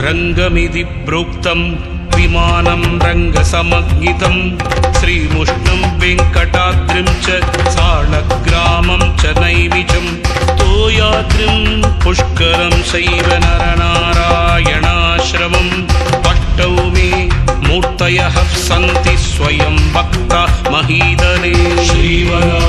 रङ्गमिति प्रोक्तं विमानं रङ्गसमज्ञितं श्रीमुष्णं वेङ्कटाद्रिं च सालग्रामं च नैमिषं तोयाद्रिं पुष्करं शैवनरनारायणाश्रमं अष्टौ मे मूर्तयः सन्ति स्वयं भक्ता महीधरे श्रीवरा